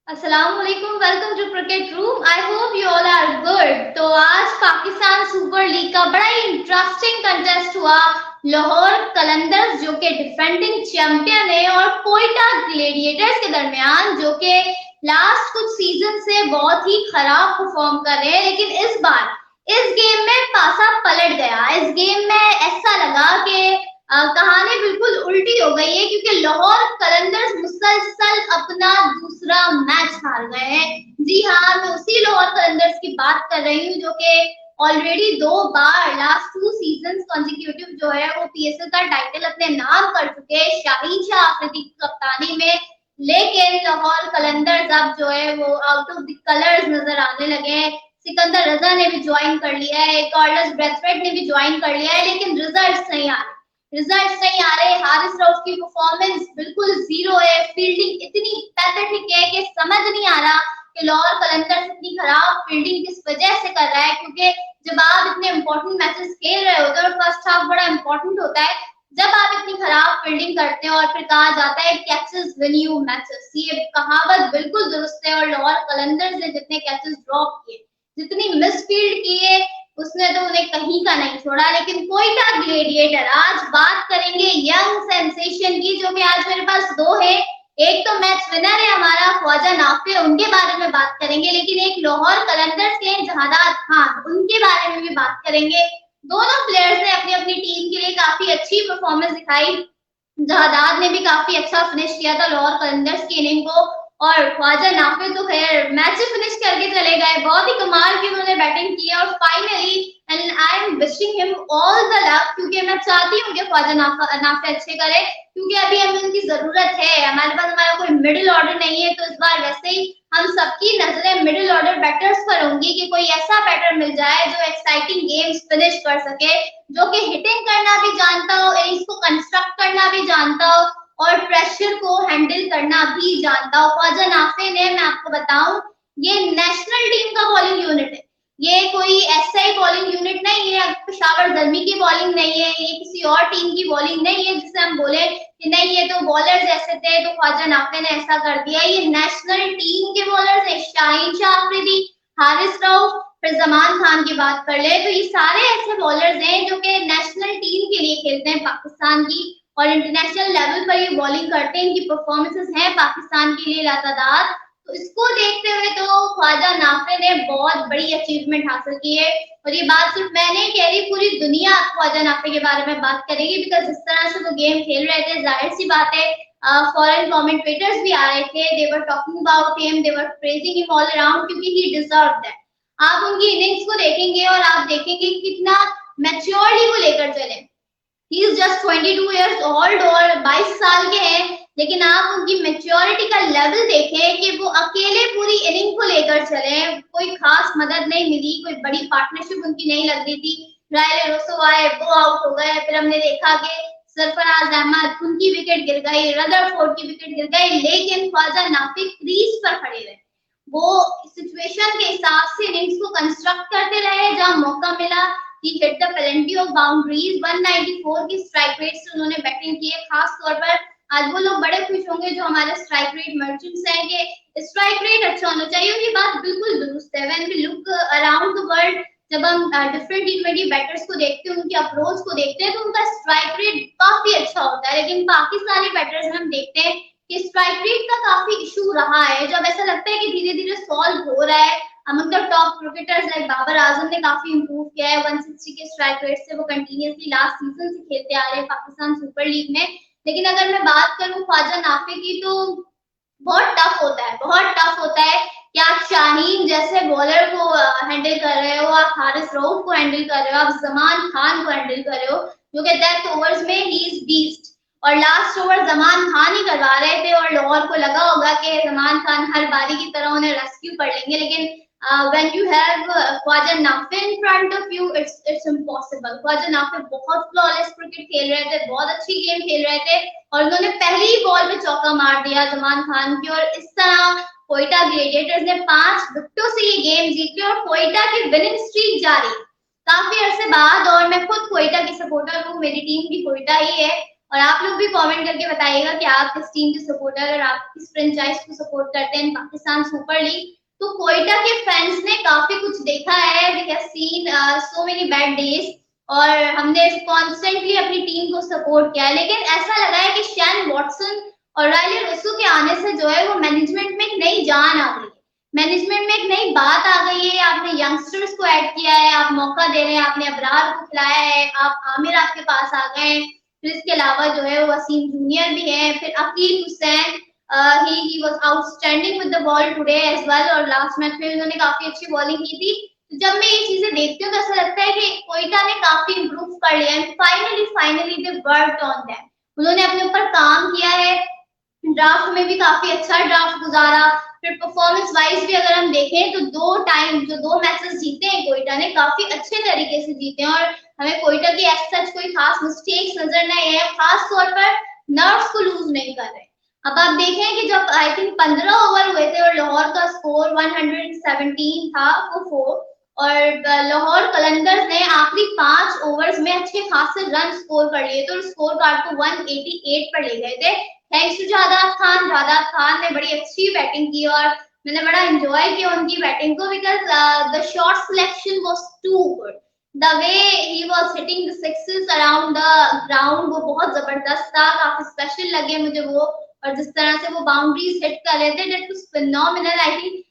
अस्सलामुअलैकुम, welcome to cricket room. I hope you all are good. तो आज Pakistan super league का बड़ा ही इंटरेस्टिंग कंटेस्ट हुआ। लाहौर कलंदर्स जो कि डिफेंडिंग चैंपियन है और कोयटा ग्लेडिएटर्स के दरमियान जो कि लास्ट कुछ सीजन से बहुत ही खराब परफॉर्म कर रहे हैं, लेकिन इस बार इस गेम में पासा पलट गया। इस गेम में ऐसा लगा कि कहानी बिल्कुल उल्टी हो गई है, क्योंकि लाहौर कलंदर्स मुसलसल अपना दूसरा मैच हार गए हैं। जी हाँ, मैं उसी लाहौर कलंदर्स की बात कर रही हूँ जो कि ऑलरेडी 2 बार लास्ट 2 सीजन कॉन्जिक्यूटिव जो है वो पीएसएल का टाइटल अपने नाम कर चुके हैं शाहीन शाह आफरीदी की कप्तानी में। लेकिन लाहौर कलंदर्स अब जो है वो आउट ऑफ द कलर्स नजर आने लगे हैं। सिकंदर रजा ने भी ज्वाइन कर लिया है, कार्लोस ब्रेथवेट ने भी ज्वाइन कर लिया है, लेकिन रिजल्ट्स नहीं आ रहे। हारिस रऊफ की परफॉर्मेंस बिल्कुल जीरो है। फील्डिंग इतनी पैथेटिक है कि समझ नहीं आ रहा कि लाहौर कलंदर्स इतनी खराब फील्डिंग किस वजह से कर रहा है, क्योंकि जब आप इतने इंपॉर्टेंट मैचेस खेल रहे होते हैं और फर्स्ट हाफ बड़ा इंपॉर्टेंट होता है, जब आप इतनी खराब फील्डिंग करते हो और फिर कहा जाता है कैचेस विन यू मैचेस, ये कहावत बिल्कुल दुरुस्त है। और लाहौर कलंदर्स ने जितने कैचेस ड्रॉप किए, जितनी मिस फील्ड किए, उसने तो उन्हें कहीं का नहीं छोड़ा। लेकिन कोयटा ग्लेडिएटर, आज बात करेंगे यंग सेंसेशन की, जो कि आज मेरे पास दो है। एक तो मैच विनर है हमारा ख्वाजा नाफे, उनके बारे में बात करेंगे, लेकिन एक लाहौर कलंदर्स के जहादात खान, उनके बारे में भी बात करेंगे। दोनों प्लेयर्स ने अपनी अपनी टीम के लिए काफी अच्छी परफॉर्मेंस दिखाई। जहादात ने भी काफी अच्छा फिनिश किया था लाहौर कलंदर्स की इनिंग को, और ख्वाजा नाफे तो खैर मैच फिनिश करके चले गए। बहुत ही कमाल की उन्होंने बैटिंग की और finally and I am wishing him all the luck, क्योंकि मैं चाहती हूँ कि ख्वाजा नाफे अच्छे करे, क्योंकि अभी हमें उनकी जरूरत है। हमारे पास हमारा कोई मिडिल ऑर्डर नहीं है, तो इस बार वैसे ही हम सबकी नजरें मिडिल ऑर्डर बैटर्स पर होंगी कि कोई ऐसा बैटर मिल जाए जो एक्साइटिंग गेम्स फिनिश कर सके, जो कि हिटिंग करना भी जानता हो, इनिंग्स को कंस्ट्रक्ट करना भी जानता हो और प्रेशर को हैंडल करना भी जानता हो। ख्वाजा नाफे ने, मैं आपको बताऊं, ये नेशनल टीम का बॉलिंग यूनिट है। ये कोई ऐसा ही बॉलिंग यूनिट नहीं है, पेशावर जल्मी की बॉलिंग नहीं है, ये किसी और टीम की बॉलिंग नहीं है जिसे हम बोले कि नहीं ये तो बॉलर्स ऐसे थे तो ख्वाजा नाफे ने ऐसा कर दिया। ये नेशनल टीम के बॉलर्स है। शाहीन शाह आफरीदी, हारिस रऊफ, फिर जमान खान की बात कर ले तो ये सारे ऐसे बॉलर्स हैं जो कि नेशनल टीम के लिए खेलते हैं पाकिस्तान की, और इंटरनेशनल लेवल पर ये बॉलिंग करते हैं। इनकी परफॉर्मेंसेस हैं पाकिस्तान के लिए लातादार। तो इसको देखते हुए तो ख्वाजा नाफे ने बहुत बड़ी अचीवमेंट हासिल की है। और ये बात सिर्फ मैं नहीं कह रही, पूरी दुनिया ख्वाजा नाफे के बारे में बात करेगी, बिकॉज जिस तरह से वो गेम खेल रहे थे, जाहिर सी बात है फॉरेन कमेंटेटर्स भी आ रहे थे, they were talking about him, they were praising him all around, क्योंकि ही डिजर्व दैट। आप उनकी इनिंग्स को देखेंगे और आप देखेंगे कितना मैच्योरली वो लेकर चले। He is just 22 years old और 22 साल के हैं, लेकिन आप उनकी मेच्योरिटी का लेवल देखें कि वो अकेले पूरी इनिंग को लेकर चले। कोई खास मदद नहीं मिली, कोई बड़ी पार्टनरशिप उनकी नहीं लग रही थी। रायल रोसो आए, वो आउट हो गए, फिर हमने देखा कि सरफराज अहमद, उनकी विकेट गिर गई, रदरफोर्ड की विकेट गिर गई, लेकिन ख्वाजा नाफे क्रीज पर खड़े रहे। वो सिचुएशन के हिसाब से इनिंग्स को कंस्ट्रक्ट करते रहे, जहां मौका मिला he hit the plenty of boundaries। 194 की स्ट्राइक रेट से उन्होंने बैटिंग की है। खास तौर पर आज वो लोग बड़े खुश होंगे जो हमारे स्ट्राइक रेट मर्चेंट्स हैं कि स्ट्राइक रेट अच्छा होना चाहिए, और ये बात बिल्कुल दुरुस्त है। When we look around the world, जब हम डिफरेंट टी20 बैटर्स को देखते हैं, उनकी अप्रोच को देखते हैं, तो उनका स्ट्राइक रेट काफी अच्छा होता है। लेकिन पाकिस्तानी बैटर्स में हम देखते हैं कि स्ट्राइक रेट का काफी इशू रहा है। जब ऐसा लगता है कि धीरे धीरे सॉल्व हो रहा है, among the top cricketers like Babar Azam ने काफी इंप्रूव किया है 160 के स्ट्राइक रेट से। वो कंटिन्यूअसली लास्ट सीजन से खेलते आ रहे हैं पाकिस्तान सुपर लीग में। लेकिन अगर मैं बात करूं ख्वाजा नाफे की, तो बहुत टफ होता है, बहुत टफ होता है कि आप शाहीन जैसे बॉलर को हैंडल कर रहे हो, आप हारिस रऊफ को हैंडल कर रहे हो, आप जमान खान को हैंडल कर रहे हो, जो कि डेथ ओवर्स में ही इज बीस्ट। और लास्ट ओवर जमान खान ही करवा रहे थे, और लाहौर को लगा होगा कि जमान खान हर बारी की तरह उन्हें रेस्क्यू कर लेंगे, लेकिन when you have Khwaja Nafe in front of you, it's impossible। Khwaja Nafe बहुत फ्लॉलेस क्रिकेट खेल रहे थे, बहुत अच्छी गेम खेल रहे थे, और उन्होंने पहली ही बॉल में चौका मार दिया जमान खान की, और इस तरह कोयटा ग्लेडिएटर्स ने 5 विकेटों से ये गेम जीती और कोयटा की विनिंग स्ट्रीक जारी काफी अरसे बाद। और मैं खुद कोयटा की सपोर्टर हूँ, मेरी टीम भी कोयटा ही है, और आप लोग भी कमेंट करके बताइएगा कि आप किस टीम के सपोर्टर और आप किस फ्रेंचाइज को सपोर्ट करते हैं पाकिस्तान सुपर लीग। तो कोयटा के फैंस ने काफी कुछ देखा है, we have seen so many bad days, और हमने कॉन्स्टेंटली अपनी टीम को सपोर्ट किया है, लेकिन ऐसा लगा है कि शैन वॉटसन और रायले रसू के आने से जो है वो मैनेजमेंट में एक नई जान आ गई है, मैनेजमेंट में एक नई बात आ गई है। आपने यंगस्टर्स को ऐड किया है, आप मौका दे रहे हैं, आपने अबरार को खिलाया है, आप आमिर आपके पास आ गए हैं, फिर इसके अलावा जो है वो वसीम जूनियर भी है, फिर Aqeel Hussain, he was outstanding with the ball today as well, और लास्ट मैच में उन्होंने काफी अच्छी बॉलिंग की थी। तो जब मैं ये चीजें देखती हूँ तो ऐसा लगता है कि कोयटा ने काफी इम्प्रूव कर लिया है, finally they worked on that, उन्होंने अपने ऊपर काम किया है, ड्राफ्ट में भी काफी अच्छा ड्राफ्ट गुजारा, फिर परफॉर्मेंस वाइज भी अगर हम देखें तो दो मैचेस जीते हैं कोयटा ने, काफी अच्छे तरीके से जीते हैं, और हमें कोयटा की एज सच कोई खास मिस्टेक्स नजर नहीं है, खास तौर पर नर्व्स को लूज नहीं कर रहे। अब आप देखें कि जब आई थिंक 15 ओवर हुए थे और लाहौर का स्कोर 117 था वो 4, और लाहौर कलंदर्स ने आखिरी 5 ओवर्स में अच्छे खासे रन स्कोर कर लिए थे और स्कोर कार्ड को 188 पर ले गए थे, थैंक्स टू जादाब खान। जादाब खान ने बड़ी अच्छी बैटिंग की और मैंने बड़ा एंजॉय किया उनकी बैटिंग को, because the shot selection was too good, the way he was hitting the sixes around the ground वो बहुत जबरदस्त था, काफी स्पेशल लगे मुझे वो, और जिस तरह से वो बाउंड्रीज हिट कर रहे थे that was phenomenal. I think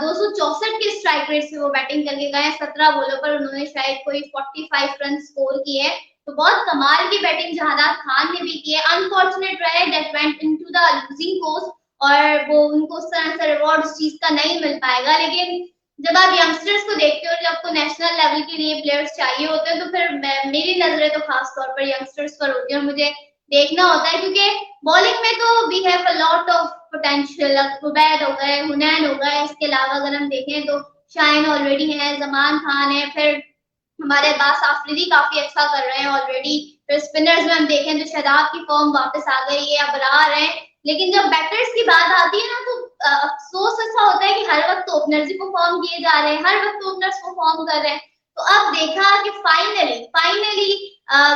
264 के स्ट्राइक रेट से वो बैटिंग करके गए, 17 बॉलों पर उन्होंने शायद कोई 45 रन स्कोर किए, तो बहुत कमाल की बैटिंग जहादार खान ने भी की है। अनफॉर्चुनेट रहे that went into the losing course, और वो उनको उस तरह से रिवॉर्ड उस चीज का नहीं मिल पाएगा, लेकिन जब आप यंगस्टर्स को देखते हो, जब आपको नेशनल लेवल के लिए प्लेयर्स चाहिए होते हैं, तो फिर मेरी नजरें तो खास तौर पर यंगस्टर्स पर होती है और मुझे देखना होता है, क्योंकि बॉलिंग में तो we have a lot of potential, Ubaid हो गए, हुनैन हो गए, इसके अलावा अगर हम देखें तो शाइन ऑलरेडी है, जमान खान है, फिर हमारे अब्बास आफरीदी काफी अच्छा कर रहे हैं ऑलरेडी, फिर स्पिनर्स में हम देखें तो शादाब की फॉर्म वापस आ गई है, अबरार है, लेकिन जब बैटर्स की बात आती है ना तो अफसोस ऐसा होता है कि हर वक्त ओपनर्स ही परफॉर्म किए जा रहे हैं, हर वक्त ओपनर्स परफॉर्म कर रहे हैं। तो अब देखा कि finally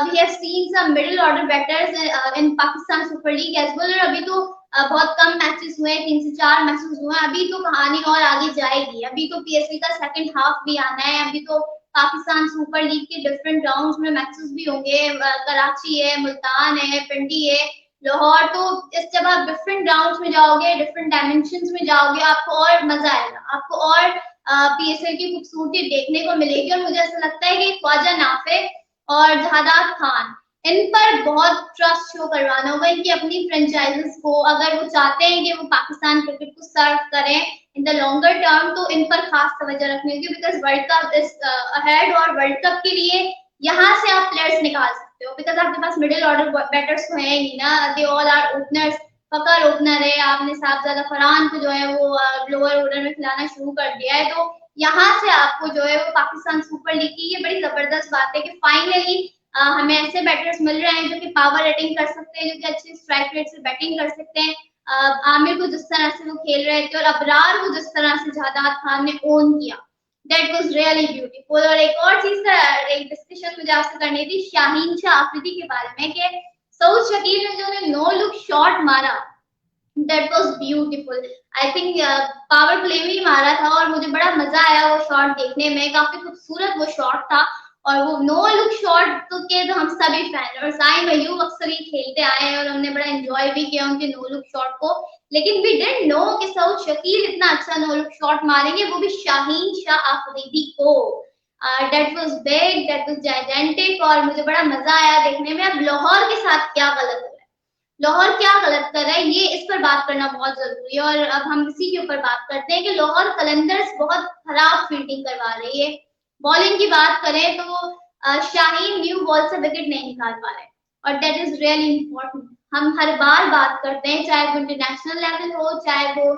we have seen some middle order batters in Pakistan super league as well, और अभी तो बहुत कम मैचेस हुए हैं, 3 से 4 मैचेस हुए हैं, अभी तो कहानी और आगे जाएगी, अभी तो पीएसएल का सेकंड हाफ भी आना है, अभी तो पाकिस्तान सुपर लीग के डिफरेंट राउंड्स में मैचेस भी होंगे, कराची है, मुल्तान है, पिंडी है, लाहौर, तो इस जब आप डिफरेंट राउंड्स में जाओगे, डिफरेंट डायमेंशंस में जाओगे, आपको और मजा आएगा, आपको और पीएसएल की खूबसूरती देखने को मिलेगी, और मुझे ऐसा लगता है कि ख्वाजा नाफे और जहादार खान इन पर बहुत ट्रस्ट शो करवाना होगा, इनकी अपनी फ्रेंचाइजेस को, अगर वो चाहते हैं कि वो पाकिस्तान क्रिकेट को सर्व करें इन द लॉन्गर टर्म, तो इन पर खास तवज्जो रखनी होगी, because world cup is ahead, और वर्ल्ड कप के लिए यहाँ से आप प्लेयर्स निकाल सकते हो, बिकॉज आपके पास मिडिल ऑर्डर बैटर्स तो है ही ना, they all are openers, Fakhar opener है, आपने साहबजादा फरहान को जो है वो लोअर ऑर्डर में खिलाना शुरू कर दिया है, तो यहाँ से आपको जो है वो पाकिस्तान सुपर लीग की ये बड़ी जबरदस्त बात है कि फाइनली हमें ऐसे बैटर्स मिल रहे हैं जो कि पावर रेटिंग कर सकते हैं, जो कि अच्छे स्ट्राइक रेट से बैटिंग कर सकते हैं, आमिर को जिस तरह से वो खेल रहे थे और अबरार को जिस तरह से जहादार खान ने ओन किया, दैट वाज रियली ब्यूटीफुल। और एक और चीज का एक डिस्कशन मुझे आपसे करनी थी शाहीन शाह आफरीदी के बारे में, कि सऊद शकील ने जो नो लुक शॉट मारा, that was beautiful, I think power play में ही मारा था और मुझे बड़ा मजा आया वो शॉट देखने में, काफी खूबसूरत वो शॉट था, और वो नो लुक शॉट तो के तो हम सभी फैन और साइम अयूब अक्सर ही खेलते आए हैं और हमने बड़ा एंजॉय भी किया उनके नो लुक शॉट को, लेकिन वी डिडंट नो कि सऊद शकील इतना अच्छा नो लुक शॉट मारेंगे, वो भी शाहीन शाह आफरीदी को। That was big, that was gigantic, और मुझे बड़ा मजा आया देखने में। अब लाहौर के साथ क्या गलत हो रहा है, लाहौर क्या गलत कर रहा है, ये इस पर बात करना बहुत जरूरी है, और अब हम इसी के ऊपर बात करते हैं कि लाहौर कलंदर्स बहुत खराब फील्डिंग करवा रही है। बॉलिंग की बात करें तो शाहीन न्यू बॉल से विकेट नहीं निकाल पा रहे, और दैट इज रियली इम्पोर्टेंट। हम हर बार बात करते हैं, चाहे वो इंटरनेशनल लेवल हो, चाहे वो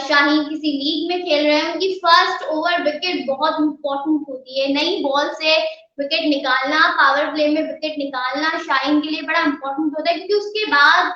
शाहीन किसी लीग में खेल रहे हैं, उनकी फर्स्ट ओवर विकेट बहुत इंपॉर्टेंट होती है, नई बॉल से विकेट निकालना, पावर प्ले में विकेट निकालना शाहीन के लिए बड़ा इंपॉर्टेंट होता है, क्योंकि उसके बाद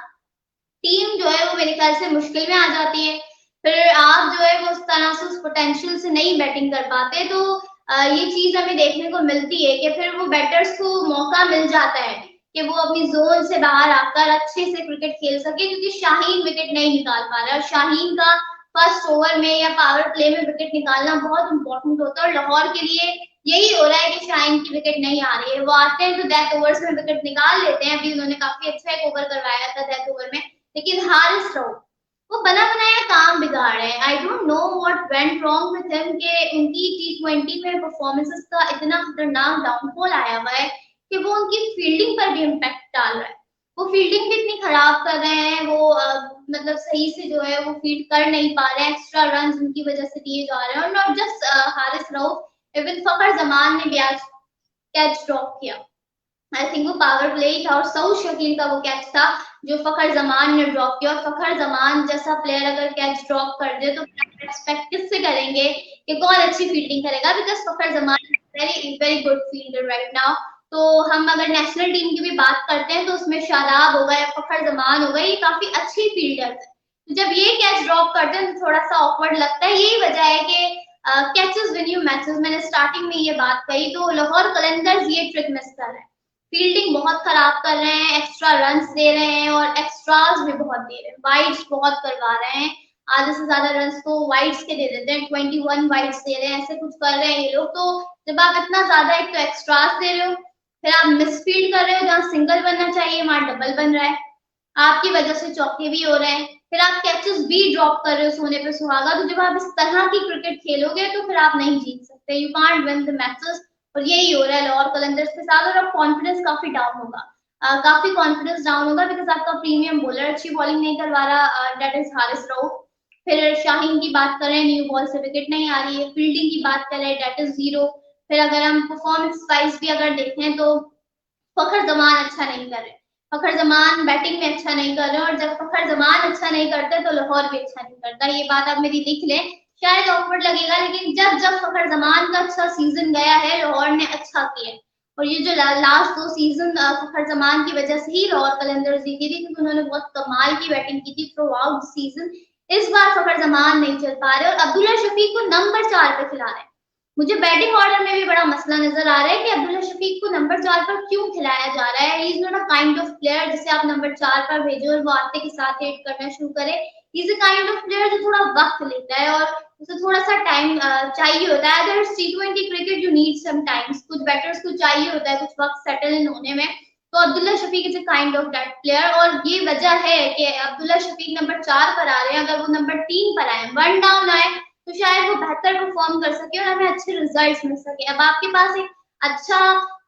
टीम जो है वो मेरे ख्याल से मुश्किल में आ जाती है, फिर आप जो है वो उस तरह से उस पोटेंशियल से नहीं बैटिंग कर पाते, तो ये चीज हमें देखने को मिलती है कि फिर वो बैटर्स को मौका मिल जाता है कि वो अपनी जोन से बाहर आकर अच्छे से क्रिकेट खेल सके, क्योंकि शाहीन विकेट नहीं निकाल पा रहा है। और शाहीन का फर्स्ट ओवर में या पावर प्ले में विकेट निकालना बहुत इंपॉर्टेंट होता है, और लाहौर के लिए यही हो रहा है कि शाहीन की विकेट नहीं आ रही है। वो आते हैं तो डेथ ओवर्स में विकेट निकाल लेते हैं, अभी उन्होंने काफी अच्छा एक ओवर करवाया था डेथ ओवर में, लेकिन हारिस रऊफ वो बना बनाया काम बिगाड़ रहे हैं। I don't know what went wrong with him कि उनकी T20 में परफॉर्मेंसेस का इतना खतरनाक डाउनफॉल आया हुआ है कि वो उनकी फील्डिंग पर भी इम्पैक्ट डाल रहा है। वो फील्डिंग भी इतनी खराब कर रहे हैं, वो मतलब सही से जो है वो फील्ड कर नहीं पा रहे हैं, एक्स्ट्रा रन उनकी वजह से दिए जा रहे हैं। और not just Haris Rauf, even Fakhar Zaman ने भी आज कैच ड्रॉप किया। आई थिंक वो पावर प्ले ही था और सऊद शकील का वो कैच था जो फखर जमान ने ड्रॉप किया। और फखर जमान जैसा प्लेयर अगर कैच ड्रॉप कर दे तो एक्सपेक्ट किससे करेंगे कि कौन अच्छी फील्डिंग करेगा, because Fakhar Zaman very very good fielder right now. तो हम अगर नेशनल टीम की भी बात करते हैं तो उसमें शादाब होगा या फखर जमान होगा, ये काफी अच्छी फील्डर्स है। तो जब ये कैच ड्रॉप करते हैं तो थोड़ा सा ऑकवर्ड लगता है। यही वजह है कि कैचेस विन यू मैचेस, मैंने स्टार्टिंग में ये बात कही। तो लाहौर कलंदर्स ये ट्रिक मिस कर रहे हैं, फील्डिंग बहुत खराब कर रहे हैं, एक्स्ट्रा रन्स दे रहे हैं और एक्स्ट्राज भी बहुत दे रहे हैं, वाइड्स बहुत करवा रहे हैं, आधे से ज्यादा रन्स तो वाइड्स के दे देते हैं, 21 वाइड्स दे रहे हैं, ऐसे कुछ कर रहे हैं ये लोग। तो जब आप इतना ज्यादा एक तो एक्स्ट्राज दे रहे हो, फिर आप मिसफील्ड कर रहे हो, जहाँ सिंगल बनना चाहिए वहां डबल बन रहा है, आपकी वजह से चौके भी हो रहे हैं, फिर आप कैचेस भी ड्रॉप कर रहे हो सोने पे सुहागा। तो जब आप इस तरह की क्रिकेट खेलोगे तो फिर आप नहीं जीत सकते, you can't win the matches. और यही हो रहा है लाहौर कलंदर्स के साथ। और अब कॉन्फिडेंस काफी डाउन होगा, काफी कॉन्फिडेंस डाउन होगा, बिकॉज आपका प्रीमियम बॉलर अच्छी बॉलिंग नहीं करवा रहा, दैट इज हारिस रऊफ। फिर शाहीन की बात करें, न्यू बॉल से विकेट नहीं आ रही है। फील्डिंग की बात करें, दैट इज जीरो। फिर अगर हम परफॉर्मेंस वाइज भी अगर देखें तो फखर जमान अच्छा नहीं कर रहे, फखर जमान बैटिंग में अच्छा नहीं कर रहे, और जब फखर जमान अच्छा नहीं करते तो लाहौर भी अच्छा नहीं करता। ये बात आप मेरी लिख लें, शायद ऑकवर्ड लगेगा, लेकिन जब जब फखर जमान का अच्छा सीजन गया है लाहौर ने अच्छा किया है। और ये जो लास्ट 2 सीजन फखर जमान की वजह से ही लाहौर कलंदर्स जीती थी, क्योंकि उन्होंने बहुत कमाल की बैटिंग की थी थ्रू आउट सीजन। इस बार फखर जमान नहीं चल पा रहे और अब्दुल्ला शफीक को नंबर 4 पे खिला रहे हैं। मुझे बैटिंग ऑर्डर में भी बड़ा मसला नजर आ रहा है कि अब्दुल्ला शफीक को नंबर 4 पर क्यों खिलाया जा रहा है। He is not a kind of player जिसे आप नंबर 4 पर भेजो और वो आते के साथ हिट करना शुरू करे। He is a kind of player जो थोड़ा वक्त लेता है और उसे थोड़ा सा टाइम चाहिए होता है। अगर T20 cricket you need some times, कुछ बैटर्स को चाहिए होता है कुछ वक्त सेटल इन होने में, तो Abdullah Shafique is a kind of that player. और ये वजह है कि अब्दुल्ला शफीक नंबर 4 पर आ रहे हैं। अगर वो नंबर 3 पर आए, 1 डाउन आए, तो शायद वो बेहतर परफॉर्म कर सके और हमें अच्छे रिजल्ट्स मिल सके। अब आपके पास एक अच्छा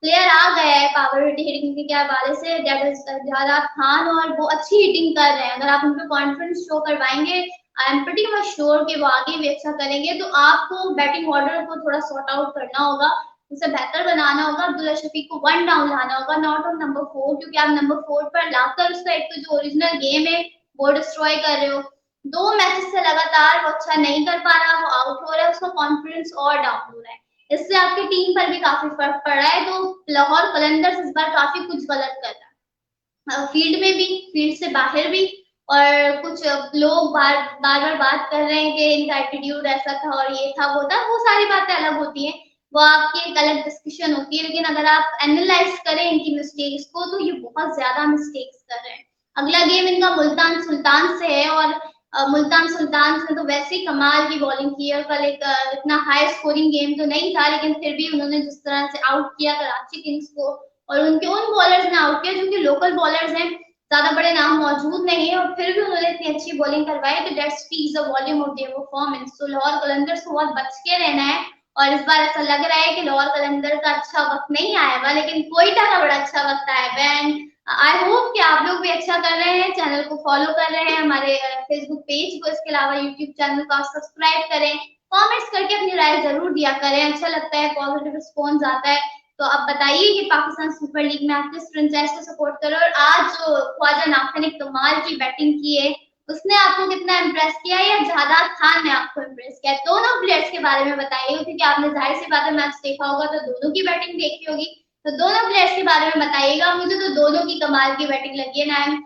प्लेयर आ गया है पावर हिटिंग के हवाले से, दैट इज जादाद खान, और वो अच्छी हिटिंग कर रहे हैं। अगर आप उन पर कॉन्फिडेंस शो करवाएंगे, I am pretty much sure कि वो आगे भी अच्छा करेंगे। तो आपको बैटिंग ऑर्डर को थोड़ा सॉर्ट आउट करना होगा, उसे बेहतर बनाना होगा। अब्दुल्ला शफीक को 1 डाउन लाना होगा, नॉट ऑन नंबर 4, क्योंकि आप नंबर 4 पर लाकर उसका एक तो जो ओरिजिनल गेम है वो डिस्ट्रॉय कर रहे हो। 2 मैचेस से लगातार वो अच्छा नहीं कर पा रहा, वो आउट हो रहा है, उसका कॉन्फिडेंस और डाउन हो रहा है। इससे आपकी टीम पर भी काफी फर्क पड़ रहा है। तो लाहौर कलंदर्स इस बार काफी कुछ गलत कर रहा है, फील्ड में भी, फील्ड से बाहर भी। और कुछ लोग बार बार बात कर रहे हैं कि इनका एटीट्यूड ऐसा था और ये था वो था, वो सारी बातें अलग होती हैं, वो आपकी एक अलग डिस्कशन होती है। लेकिन अगर आप एनालाइज करें इनकी मिस्टेक्स को तो ये बहुत ज्यादा मिस्टेक्स कर रहे हैं। अगला गेम इनका मुल्तान सुल्तान से है, और मुल्तान सुल्तान ने तो वैसे ही कमाल की बॉलिंग की है। कल एक इतना हाई स्कोरिंग गेम तो नहीं था, लेकिन फिर भी उन्होंने जिस तरह से आउट किया कराची किंग्स को, और उनके उन बॉलर्स ने आउट किया जो कि लोकल बॉलर्स हैं, ज्यादा बड़े नाम मौजूद नहीं है, और फिर भी उन्होंने इतनी अच्छी बॉलिंग करवाई। तो that speaks the volume of their performance. तो लाहौर कलंदर्स को बहुत बच के रहना है। और इस बार ऐसा लग रहा है कि लाहौर कलंदर का अच्छा वक्त नहीं आया हुआ, लेकिन कोयटा का बड़ा अच्छा वक्त आया हुआ। आई होप कि आप लोग भी अच्छा कर रहे हैं, चैनल को फॉलो कर रहे हैं, हमारे फेसबुक पेज को, इसके अलावा यूट्यूब चैनल को आप सब्सक्राइब करें, कमेंट्स करके अपनी राय जरूर दिया करें, अच्छा लगता है, पॉजिटिव रिस्पॉन्स आता है। तो अब बताइए कि पाकिस्तान सुपर लीग में आप किस फ्रेंचाइज को सपोर्ट करो, और आज जो ख्वाजा नाफा ने कमाल की बैटिंग की है उसने आपको कितना इम्प्रेस किया, या जादाद खान ने आपको इम्प्रेस किया? दोनों प्लेयर्स के बारे में बताइए, क्योंकि आपने जाहिर सी बात है मैच देखा होगा तो दोनों की बैटिंग देखी होगी, तो दोनों प्लेयर्स के बारे में बताइएगा। मुझे तो दोनों की कमाल की बैटिंग लगी है। I am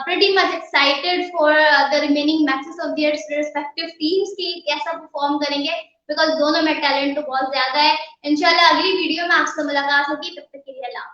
pretty much excited for the remaining matches of their respective teams कि कैसा परफॉर्म करेंगे, बिकॉज दोनों में टैलेंट तो बहुत ज्यादा है। इंशाल्लाह अगली वीडियो में आपसे मुलाकात होगी, तब तक के लिए अल्लाह।